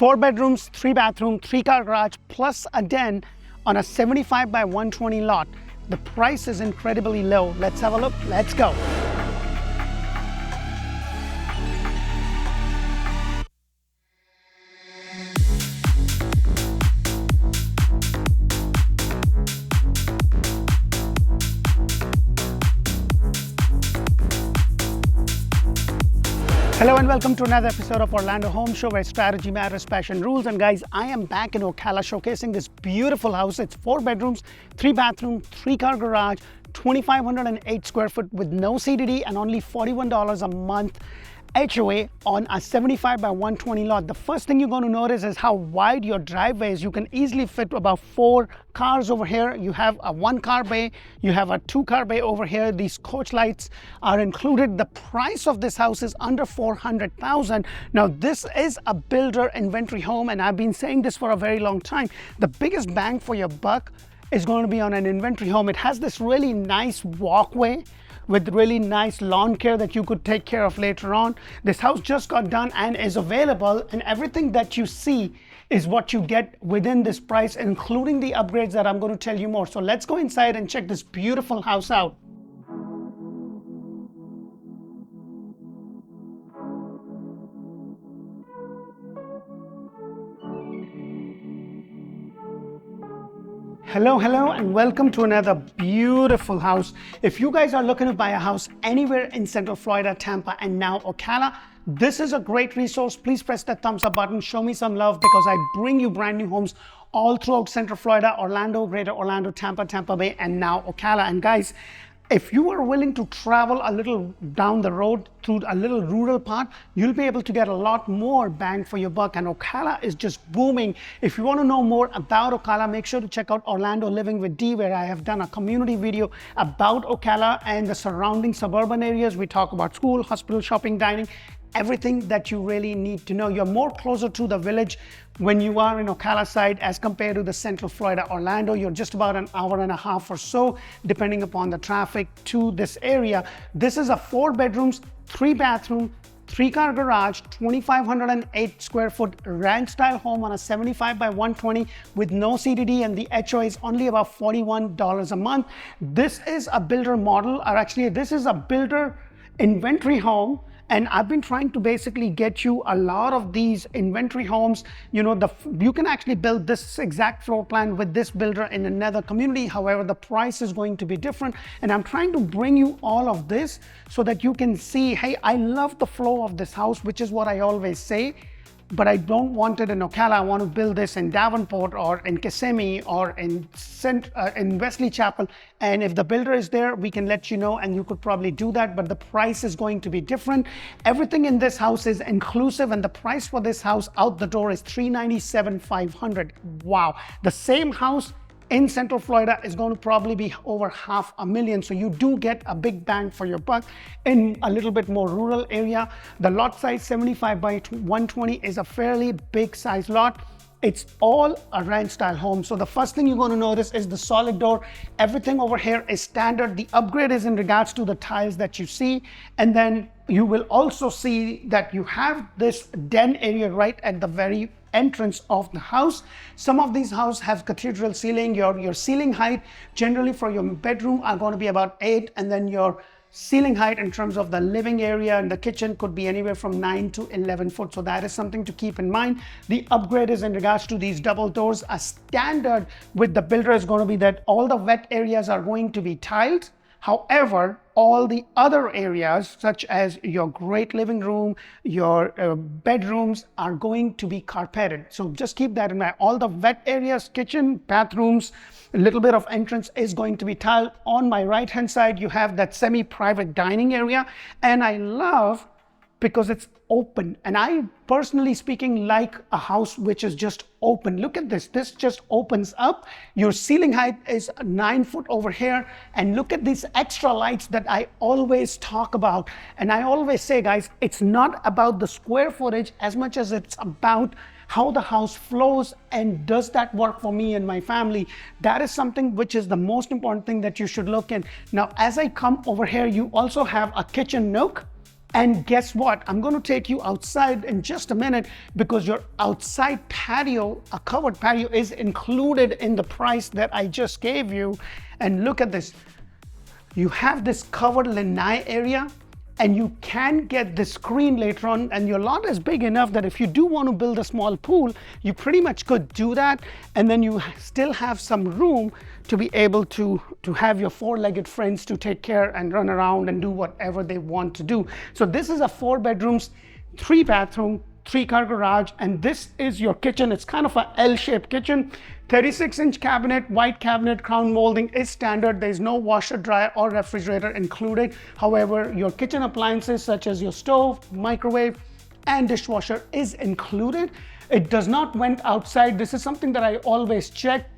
4 bedrooms, 3 bathroom, 3-car garage, plus a den on a 75 by 120 lot. The price is incredibly low. Let's have a look. Let's go. Hello and welcome to another episode of Orlando Home Show, where strategy matters, passion rules. And guys, I am back in Ocala showcasing this beautiful house. It's 4 bedrooms, 3 bathroom, 3-car garage, 2,508 square foot with no CDD and only $41 a month HOA on a 75 by 120 lot. The first thing you're going to notice is how wide your driveway is. You can easily fit about 4 cars over here. You have a 1-car bay, you have a 2-car bay over here. These coach lights are included. The price of this house is under $400,000. Now this is a builder inventory home, and I've been saying this for a very long time. The biggest bang for your buck is going to be on an inventory home. It has this really nice walkway with really nice lawn care that you could take care of later on. This house just got done and is available, and everything that you see is what you get within this price, including the upgrades that I'm going to tell you more. So let's go inside and check this beautiful house out. Hello and welcome to another beautiful house. If you guys are looking to buy a house anywhere in Central Florida, Tampa, and now Ocala, this is a great resource. Please press that thumbs up button, show me some love, because I bring you brand new homes all throughout Central Florida, Orlando, Greater Orlando, Tampa Bay, and now Ocala. And guys, if you are willing to travel a little down the road through a little rural part, you'll be able to get a lot more bang for your buck. And Ocala is just booming. If you want to know more about Ocala, make sure to check out Orlando Living with D, where I have done a community video about Ocala and the surrounding suburban areas. We talk about school, hospital, shopping, dining, everything that you really need to know. You're more closer to the village when you are in Ocala side as compared to the Central Florida Orlando. You're just about an hour and a half or so, depending upon the traffic, to this area. This is a 4 bedrooms, 3 bathroom, 3-car garage, 2,508 square foot ranch style home on a 75 by 120 with no CDD, and the HOA is only about $41 a month. This is a builder model, or actually this is a builder inventory home. And I've been trying to basically get you a lot of these inventory homes. You know, you can actually build this exact floor plan with this builder in another community. However, the price is going to be different. And I'm trying to bring you all of this so that you can see, hey, I love the flow of this house, which is what I always say. But I don't want it in Ocala. I want to build this in Davenport or in Kissimmee or in Wesley Chapel. And if the builder is there, we can let you know, and you could probably do that. But the price is going to be different. Everything in this house is inclusive, and the price for this house out the door is $397,500. Wow. The same house in Central Florida is going to probably be over $500,000. So you do get a big bang for your buck in a little bit more rural area. The lot size 75 by 120 is a fairly big size lot. It's all a ranch style home. So the first thing you're going to notice is the solid door. Everything over here is standard. The upgrade is in regards to the tiles that you see. And then you will also see that you have this den area right at the very entrance of the house. Some of these houses have cathedral ceiling. Your ceiling height generally for your bedroom are going to be about 8, and then your ceiling height in terms of the living area and the kitchen could be anywhere from 9 to 11 foot. So that is something to keep in mind. The upgrade is in regards to these double doors. A standard with the builder is going to be that all the wet areas are going to be tiled. However, all the other areas, such as your great living room, your bedrooms, are going to be carpeted. So just keep that in mind. All the wet areas, kitchen, bathrooms, a little bit of entrance is going to be tiled. On my right-hand side, you have that semi-private dining area. And I love, because it's open. And I, personally speaking, like a house which is just open. Look at this. This just opens up. Your ceiling height is 9 foot over here. And look at these extra lights that I always talk about. And I always say, guys, it's not about the square footage as much as it's about how the house flows and does that work for me and my family. That is something which is the most important thing that you should look in. Now, as I come over here, you also have a kitchen nook. And guess what? I'm going to take you outside in just a minute because your outside patio, a covered patio, is included in the price that I just gave you. And look at this. You have this covered lanai area, and you can get the screen later on, and your lot is big enough that if you do want to build a small pool, you pretty much could do that, and then you still have some room to be able to have your four-legged friends to take care and run around and do whatever they want to do. So this is a 4 bedrooms, 3 bathroom, 3-car garage, and this is your kitchen. It's kind of a L-shaped kitchen. 36-inch cabinet, white cabinet, crown molding is standard. There's no washer, dryer, or refrigerator included. However, your kitchen appliances such as your stove, microwave, and dishwasher is included. It does not went outside. This is something that I always check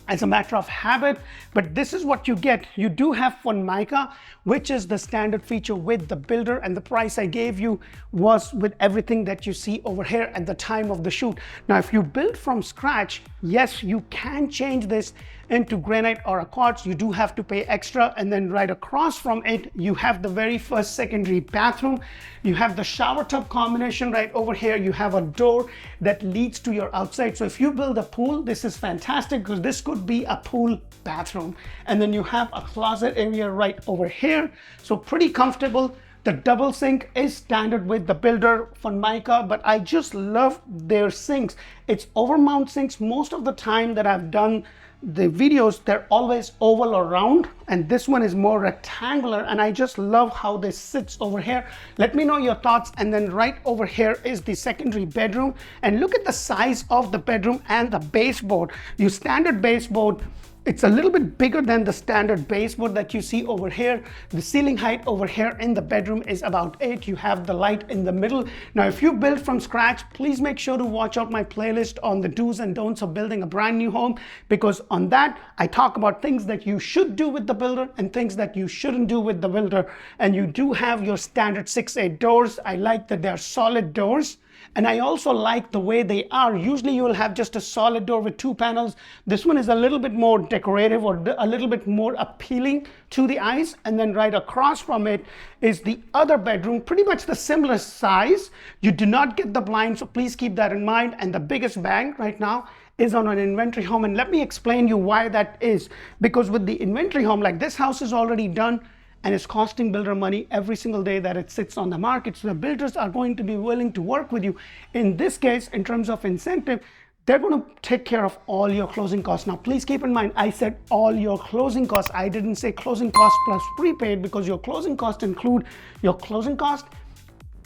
as a matter of habit, but this is what you get. You do have Formica, which is the standard feature with the builder, and the price I gave you was with everything that you see over here at the time of the shoot. Now, if you build from scratch, yes, you can change this into granite or a quartz. You do have to pay extra, and then right across from it, you have the very first secondary bathroom. You have the shower tub combination right over here. You have a door that leads to your outside. So if you build a pool, this is fantastic because this could be a pool bathroom. And then you have a closet area right over here. So pretty comfortable. The double sink is standard with the builder Formica, but I just love their sinks. It's overmount sinks. Most of the time that I've done the videos, they're always oval or round, and this one is more rectangular, and I just love how this sits over here. Let me know your thoughts. And then right over here is the secondary bedroom, and look at the size of the bedroom and the baseboard. Your standard baseboard, it's a little bit bigger than the standard baseboard that you see over here. The ceiling height over here in the bedroom is about 8. You have the light in the middle. Now, if you build from scratch, please make sure to watch out my playlist on the do's and don'ts of building a brand new home, because on that, I talk about things that you should do with the builder and things that you shouldn't do with the builder. And you do have your standard 6/8 doors. I like that they're solid doors. And I also like the way they are. Usually you will have just a solid door with 2 panels. This one is a little bit more decorative or a little bit more appealing to the eyes. And then right across from it is the other bedroom, pretty much the similar size. You do not get the blind, so please keep that in mind. And the biggest bang right now is on an inventory home. And let me explain you why that is. Because with the inventory home, like this house is already done, and it's costing builder money every single day that it sits on the market. So the builders are going to be willing to work with you. In this case, in terms of incentive, they're going to take care of all your closing costs. Now, please keep in mind, I said all your closing costs. I didn't say closing costs plus prepaid, because your closing costs include your closing cost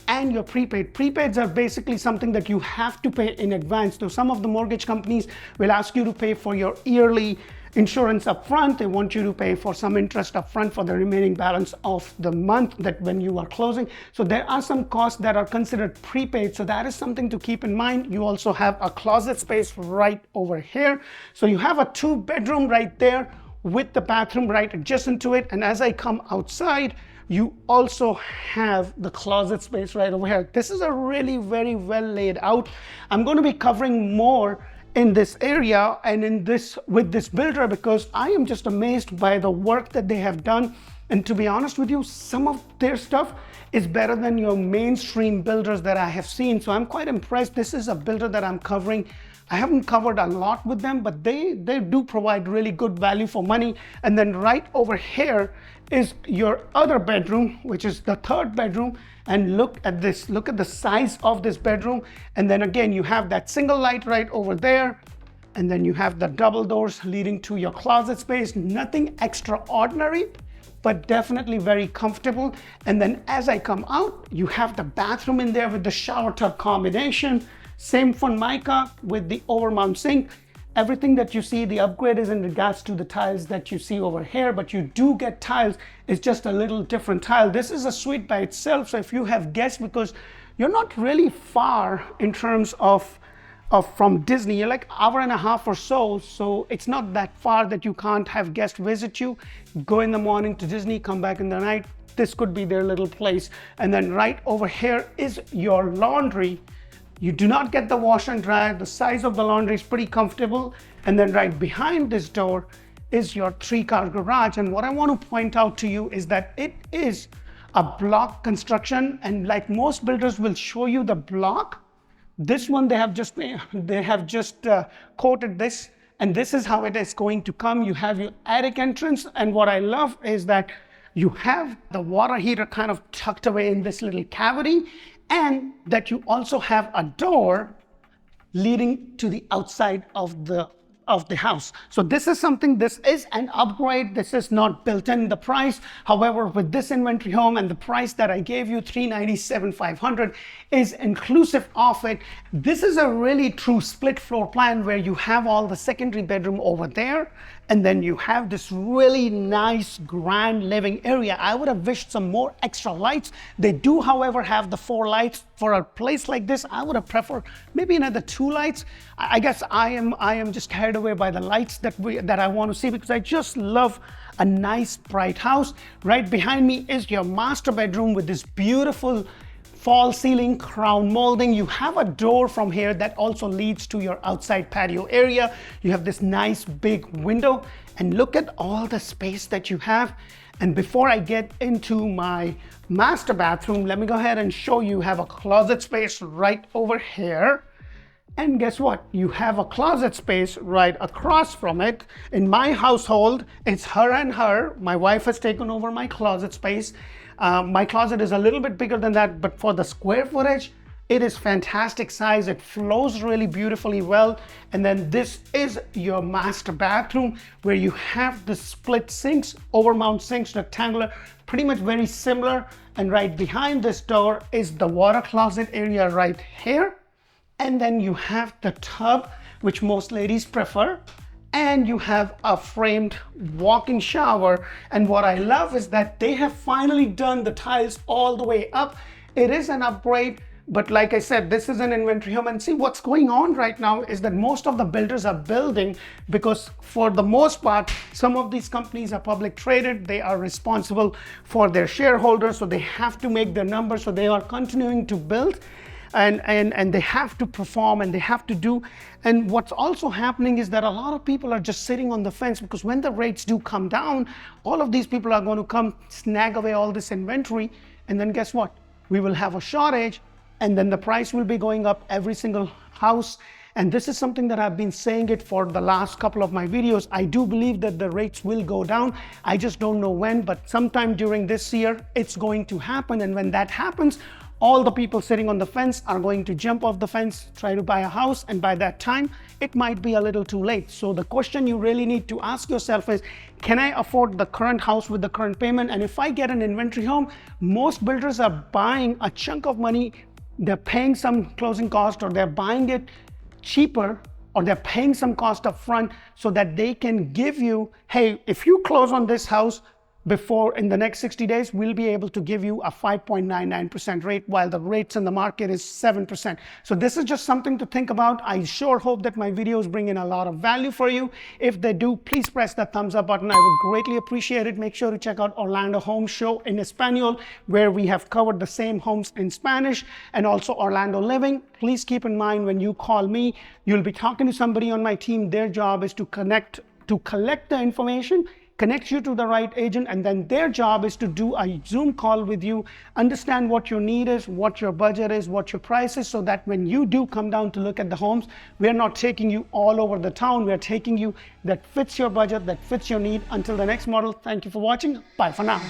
and your prepaid. Prepaids are basically something that you have to pay in advance. So some of the mortgage companies will ask you to pay for your yearly insurance up front. They want you to pay for some interest up front for the remaining balance of the month that when you are closing. So there are some costs that are considered prepaid. So that is something to keep in mind. You also have a closet space right over here. So you have a 2-bedroom right there with the bathroom right adjacent to it. And as I come outside, you also have the closet space right over here. This is a really very well laid out. I'm going to be covering more in this area and in this with this builder, because I am just amazed by the work that they have done. And to be honest with you, some of their stuff is better than your mainstream builders that I have seen. So I'm quite impressed. This is a builder that I'm covering. I haven't covered a lot with them, but they do provide really good value for money. And then right over here is your other bedroom, which is the 3rd bedroom. And look at this, look at the size of this bedroom. And then again, you have that single light right over there. And then you have the double doors leading to your closet space. Nothing extraordinary, but definitely very comfortable. And then as I come out, you have the bathroom in there with the shower tub combination. Same Formica with the overmount sink. Everything that you see, the upgrade is in regards to the tiles that you see over here, but you do get tiles. It's just a little different tile. This is a suite by itself. So if you have guests, because you're not really far in terms of from Disney, you're like hour and a half or so. So it's not that far that you can't have guests visit you. Go in the morning to Disney, come back in the night. This could be their little place. And then right over here is your laundry. You do not get the washer and dryer. The size of the laundry is pretty comfortable. And then right behind this door is your 3-car garage. And what I want to point out to you is that it is a block construction, and like most builders will show you the block, this one they have just coated this, and this is how it is going to come. You have your attic entrance, and what I love is that you have the water heater kind of tucked away in this little cavity, and that you also have a door leading to the outside of the house. So this is an upgrade. This is not built in the price. However, with this inventory home and the price that I gave you, $397,500, is inclusive of it. This is a really true split floor plan where you have all the secondary bedroom over there, and then you have this really nice grand living area. I would have wished some more extra lights. They do, however, have the 4 lights. For a place like this, I would have preferred maybe another 2 lights. I guess I am just carried away by the lights that I want to see, because I just love a nice bright house. Right behind me is your master bedroom with this beautiful fall ceiling crown molding. You have a door from here that also leads to your outside patio area. You have this nice big window, and look at all the space that you have. And before I get into my master bathroom, let me go ahead and show you. Have a closet space right over here. And guess what? You have a closet space right across from it. In my household, it's her and her. My wife has taken over my closet space. My closet is a little bit bigger than that, but for the square footage, it is fantastic size. It flows really beautifully well. And then this is your master bathroom, where you have the split sinks, overmount sinks, rectangular, pretty much very similar. And right behind this door is the water closet area right here. And then you have the tub, which most ladies prefer. And you have a framed walk-in shower. And what I love is that they have finally done the tiles all the way up. It is an upgrade, but like I said, this is an inventory home. And see, what's going on right now is that most of the builders are building because, for the most part, some of these companies are public traded. They are responsible for their shareholders, so they have to make their numbers. So they are continuing to build. And they have to perform, and they have to do. And what's also happening is that a lot of people are just sitting on the fence, because when the rates do come down, all of these people are going to come snag away all this inventory. And then guess what? We will have a shortage, and then the price will be going up every single house. And this is something that I've been saying it for the last couple of my videos. I do believe that the rates will go down. I just don't know when, but sometime during this year, it's going to happen. And when that happens, all the people sitting on the fence are going to jump off the fence, try to buy a house, and by that time, it might be a little too late. So the question you really need to ask yourself is, can I afford the current house with the current payment? And if I get an inventory home, most builders are buying a chunk of money. They're paying some closing cost, or they're buying it cheaper, or they're paying some cost up front, so that they can give you, hey, if you close on this house before in the next 60 days, we'll be able to give you a 5.99% rate, while the rates in the market is 7%. So this is just something to think about. I sure hope that my videos bring in a lot of value for you. If they do, please press that thumbs up button. I would greatly appreciate it. Make sure to check out Orlandohomeshow in Espanol, where we have covered the same homes in Spanish, and also Orlando Living. Please keep in mind, when you call me, you'll be talking to somebody on my team. Their job is to collect the information, connect you to the right agent, and then their job is to do a Zoom call with you, understand what your need is, what your budget is, what your price is, so that when you do come down to look at the homes, we're not taking you all over the town. We're taking you that fits your budget, that fits your need. Until the next model, thank you for watching. Bye for now.